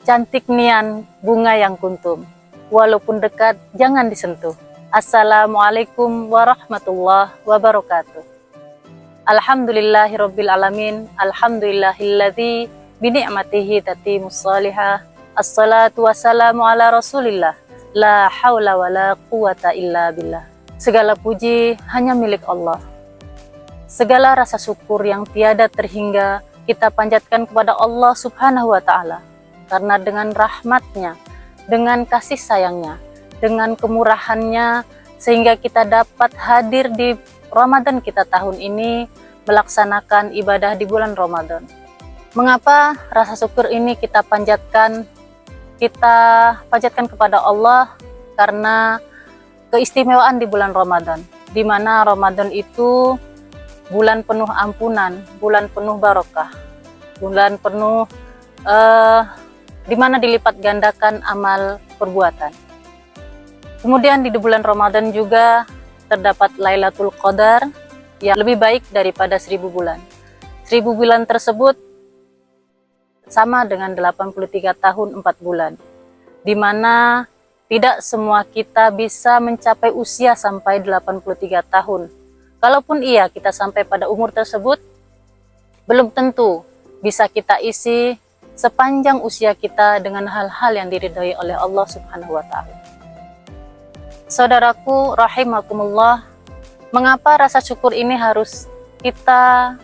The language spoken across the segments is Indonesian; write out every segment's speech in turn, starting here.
cantik nian bunga yang kuntum, walaupun dekat jangan disentuh. Assalamualaikum warahmatullahi wabarakatuh. Alhamdulillahirabbil alamin, alhamdulillahilladzi bi ni'matihi tatimmus shalihah. Assalatu wassalamu ala Rasulillah, la haula wala quwata illa billah. Segala puji hanya milik Allah. Segala rasa syukur yang tiada terhingga kita panjatkan kepada Allah Subhanahu wa Ta'ala, karena dengan rahmatnya, dengan kasih sayangnya, dengan kemurahannya, sehingga kita dapat hadir di Ramadan kita tahun ini, melaksanakan ibadah di bulan Ramadan. Mengapa rasa syukur ini kita panjatkan kepada Allah? Karena keistimewaan di bulan Ramadan, di mana Ramadan itu bulan penuh ampunan, bulan penuh barokah, bulan penuh di mana dilipat gandakan amal perbuatan. Kemudian di bulan Ramadan juga terdapat Lailatul Qadar yang lebih baik daripada 1000 bulan. 1000 bulan tersebut sama dengan 83 tahun 4 bulan, di mana tidak semua kita bisa mencapai usia sampai 83 tahun. Kalaupun iya kita sampai pada umur tersebut, belum tentu bisa kita isi sepanjang usia kita dengan hal-hal yang diridhai oleh Allah Subhanahu wa Ta'ala. Saudaraku rahimakumullah, mengapa rasa syukur ini harus kita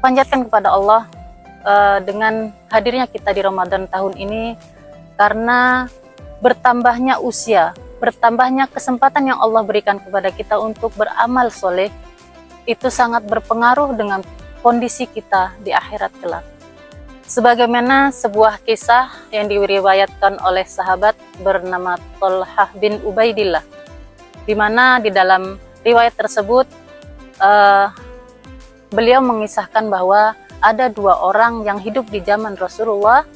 panjatkan kepada Allah dengan hadirnya kita di Ramadan tahun ini? Karena bertambahnya usia, bertambahnya kesempatan yang Allah berikan kepada kita untuk beramal soleh, itu sangat berpengaruh dengan kondisi kita di akhirat kelak. Sebagaimana sebuah kisah yang diriwayatkan oleh sahabat bernama Thalhah bin Ubaidillah, di mana di dalam riwayat tersebut beliau mengisahkan bahwa ada 2 orang yang hidup di zaman Rasulullah.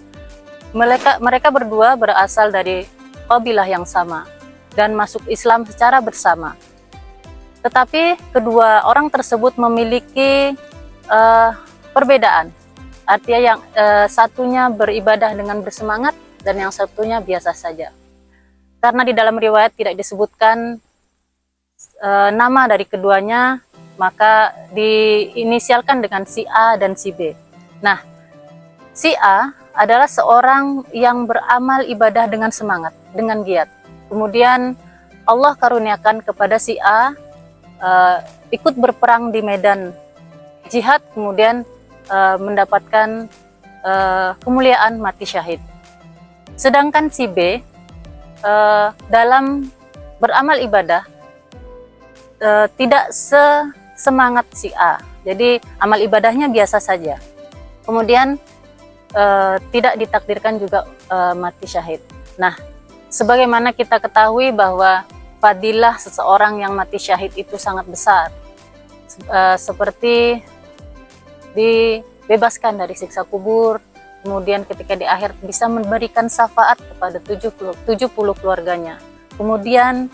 Mereka berdua berasal dari kabilah yang sama dan masuk Islam secara bersama. Tetapi kedua orang tersebut memiliki perbedaan. Artinya yang satunya beribadah dengan bersemangat dan yang satunya biasa saja. Karena di dalam riwayat tidak disebutkan nama dari keduanya, maka diinisialkan dengan si A dan si B. Nah, si A adalah seorang yang beramal ibadah dengan semangat, dengan giat. Kemudian Allah karuniakan kepada si A ikut berperang di medan jihad, kemudian mendapatkan kemuliaan mati syahid. Sedangkan si B dalam beramal ibadah tidak semangat si A. Jadi amal ibadahnya biasa saja. Kemudian tidak ditakdirkan juga mati syahid. Nah, sebagaimana kita ketahui bahwa fadilah seseorang yang mati syahid itu sangat besar, seperti dibebaskan dari siksa kubur, kemudian ketika di akhir bisa memberikan syafaat kepada 70 keluarganya, kemudian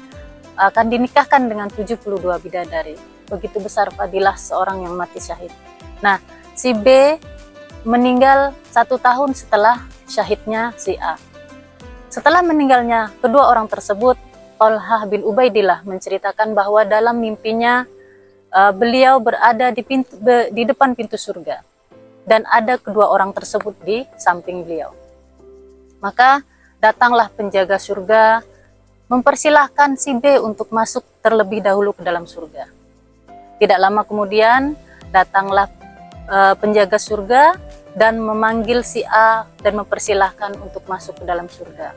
akan dinikahkan dengan 72 bidadari. Begitu besar fadilah seorang yang mati syahid. Nah, si B meninggal 1 tahun setelah syahidnya si A. Setelah meninggalnya kedua orang tersebut, Thalhah bin Ubaidillah menceritakan bahwa dalam mimpinya beliau berada di depan pintu surga dan ada kedua orang tersebut di samping beliau. Maka datanglah penjaga surga mempersilahkan si B untuk masuk terlebih dahulu ke dalam surga. Tidak lama kemudian datanglah penjaga surga dan memanggil si A dan mempersilahkan untuk masuk ke dalam surga.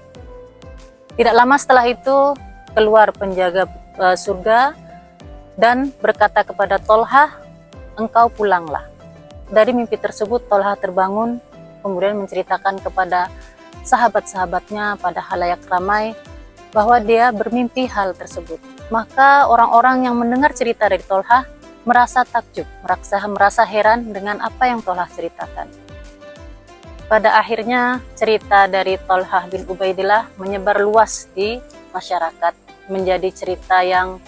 Tidak lama setelah itu keluar penjaga surga dan berkata kepada Thalhah, "Engkau pulanglah." Dari mimpi tersebut Thalhah terbangun, kemudian menceritakan kepada sahabat-sahabatnya pada halayak ramai bahwa dia bermimpi hal tersebut. Maka orang-orang yang mendengar cerita dari Thalhah merasa takjub, merasa heran dengan apa yang Thalhah ceritakan. Pada akhirnya cerita dari Thalhah bin Ubaidillah menyebar luas di masyarakat, menjadi cerita yang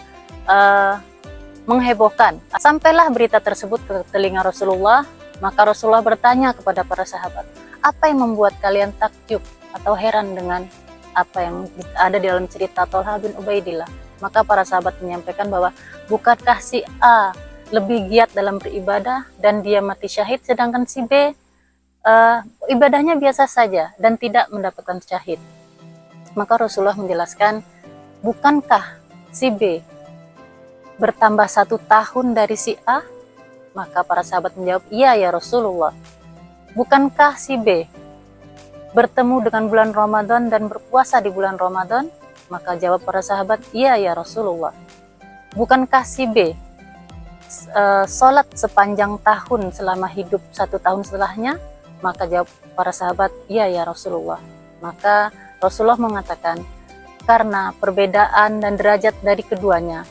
menghebohkan. Sampailah berita tersebut ke telinga Rasulullah, maka Rasulullah bertanya kepada para sahabat, Apa yang membuat kalian takjub atau heran dengan apa yang ada di dalam cerita Thalha bin Ubaidillah? Maka para sahabat menyampaikan bahwa bukankah si A lebih giat dalam beribadah dan dia mati syahid, sedangkan si B ibadahnya biasa saja dan tidak mendapatkan syahid. Maka Rasulullah menjelaskan, bukankah si B bertambah 1 tahun dari si A? Maka para sahabat menjawab, iya ya Rasulullah. Bukankah si B bertemu dengan bulan Ramadan dan berpuasa di bulan Ramadan? Maka jawab para sahabat, iya ya Rasulullah. Bukankah si B sholat sepanjang tahun selama hidup 1 tahun setelahnya? Maka jawab para sahabat, iya ya Rasulullah. Maka Rasulullah mengatakan, karena perbedaan dan derajat dari keduanya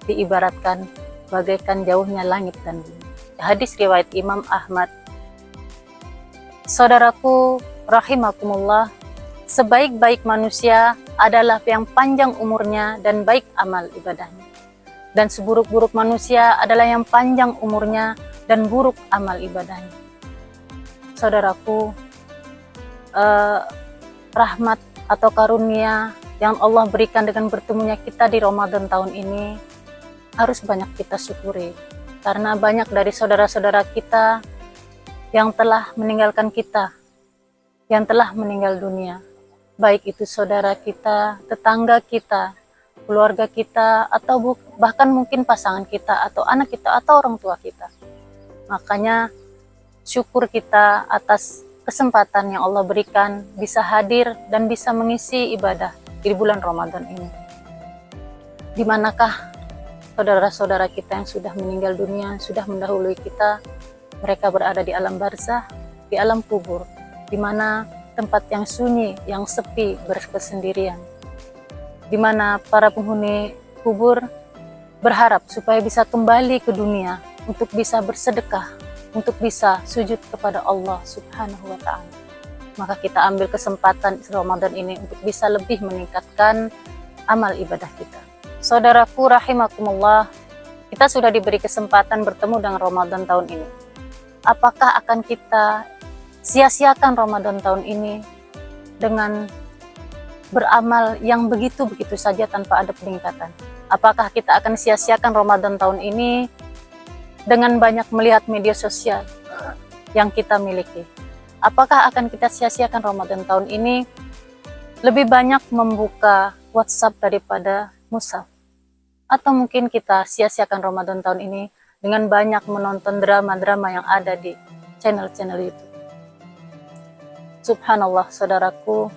diibaratkan bagaikan jauhnya langit dan bumi. Hadis riwayat Imam Ahmad. Saudaraku rahimakumullah, sebaik-baik manusia adalah yang panjang umurnya dan baik amal ibadahnya. Dan seburuk-buruk manusia adalah yang panjang umurnya dan buruk amal ibadahnya. Saudaraku, rahmat atau karunia yang Allah berikan dengan bertemunya kita di Ramadan tahun ini harus banyak kita syukuri. Karena banyak dari saudara-saudara kita yang telah meninggalkan kita, yang telah meninggal dunia. Baik itu saudara kita, tetangga kita, keluarga kita, atau bahkan mungkin pasangan kita, atau anak kita, atau orang tua kita. Makanya syukur kita atas kesempatan yang Allah berikan bisa hadir dan bisa mengisi ibadah di bulan Ramadan ini. Di manakah saudara-saudara kita yang sudah meninggal dunia, sudah mendahului kita? Mereka berada di alam barzah, di alam kubur, di mana tempat yang sunyi, yang sepi, berkesendirian. Di mana para penghuni kubur berharap supaya bisa kembali ke dunia untuk bisa bersedekah, untuk bisa sujud kepada Allah Subhanahu wa Ta'ala. Maka kita ambil kesempatan Ramadan ini untuk bisa lebih meningkatkan amal ibadah kita. Saudaraku rahimakumullah, kita sudah diberi kesempatan bertemu dengan Ramadan tahun ini. Apakah akan kita sia-siakan Ramadan tahun ini dengan beramal yang begitu-begitu saja tanpa ada peningkatan? Apakah kita akan sia-siakan Ramadan tahun ini dengan banyak melihat media sosial yang kita miliki? Apakah akan kita sia-siakan Ramadan tahun ini lebih banyak membuka WhatsApp daripada mushaf? Atau mungkin kita sia-siakan Ramadan tahun ini dengan banyak menonton drama-drama yang ada di channel-channel YouTube? Subhanallah, saudaraku,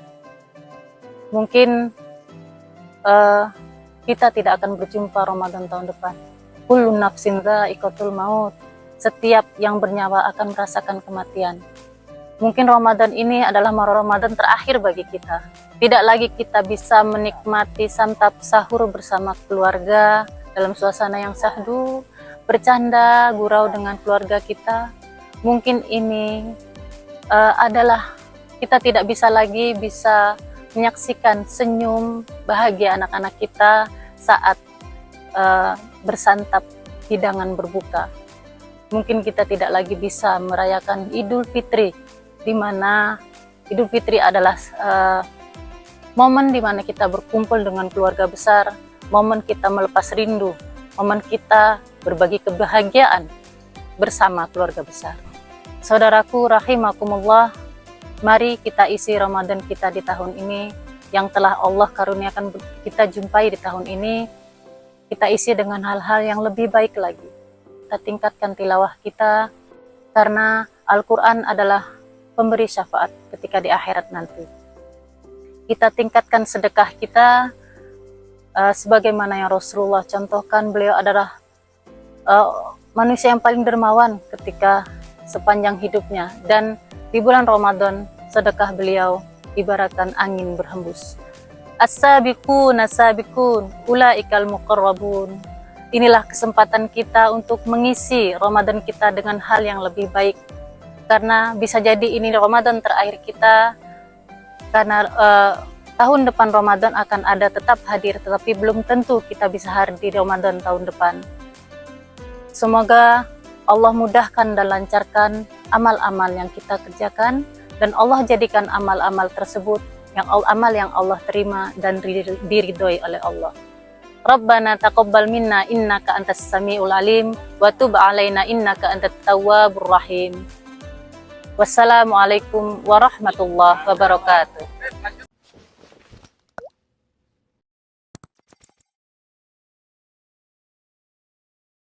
mungkin kita tidak akan berjumpa Ramadan tahun depan. Kullu nafsin dha'iqatul maut. Setiap yang bernyawa akan merasakan kematian. Mungkin Ramadan ini adalah Ramadan terakhir bagi kita. Tidak lagi kita bisa menikmati santap sahur bersama keluarga dalam suasana yang syahdu, bercanda, gurau dengan keluarga kita. Mungkin ini adalah kita tidak bisa lagi menyaksikan senyum bahagia anak-anak kita saat bersantap hidangan berbuka. Mungkin kita tidak lagi bisa merayakan Idul Fitri, di mana Idul Fitri adalah momen di mana kita berkumpul dengan keluarga besar, momen kita melepas rindu, momen kita berbagi kebahagiaan bersama keluarga besar. Saudaraku rahimakumullah, mari kita isi Ramadan kita di tahun ini yang telah Allah karuniakan kita jumpai di tahun ini. Kita isi dengan hal-hal yang lebih baik lagi. Kita tingkatkan tilawah kita, karena Al-Quran adalah pemberi syafaat ketika di akhirat nanti. Kita tingkatkan sedekah kita, sebagaimana yang Rasulullah contohkan. Beliau adalah manusia yang paling dermawan ketika sepanjang hidupnya, dan di bulan Ramadan sedekah beliau ibaratkan angin berhembus. As-sabiqun as-sabiqun ulaikal muqarrabun. Inilah kesempatan kita untuk mengisi Ramadan kita dengan hal yang lebih baik, karena bisa jadi ini Ramadan terakhir kita, karena tahun depan Ramadan akan ada tetap hadir, tetapi belum tentu kita bisa hadir di Ramadan tahun depan. Semoga Allah mudahkan dan lancarkan amal-amal yang kita kerjakan, dan Allah jadikan amal-amal tersebut amal yang Allah terima dan diridhoi oleh Allah. Rabbana taqabbal minna innaka antas samiul alim wa tub alaina innaka antat tawwabur rahim. Wassalamualaikum warahmatullahi wabarakatuh.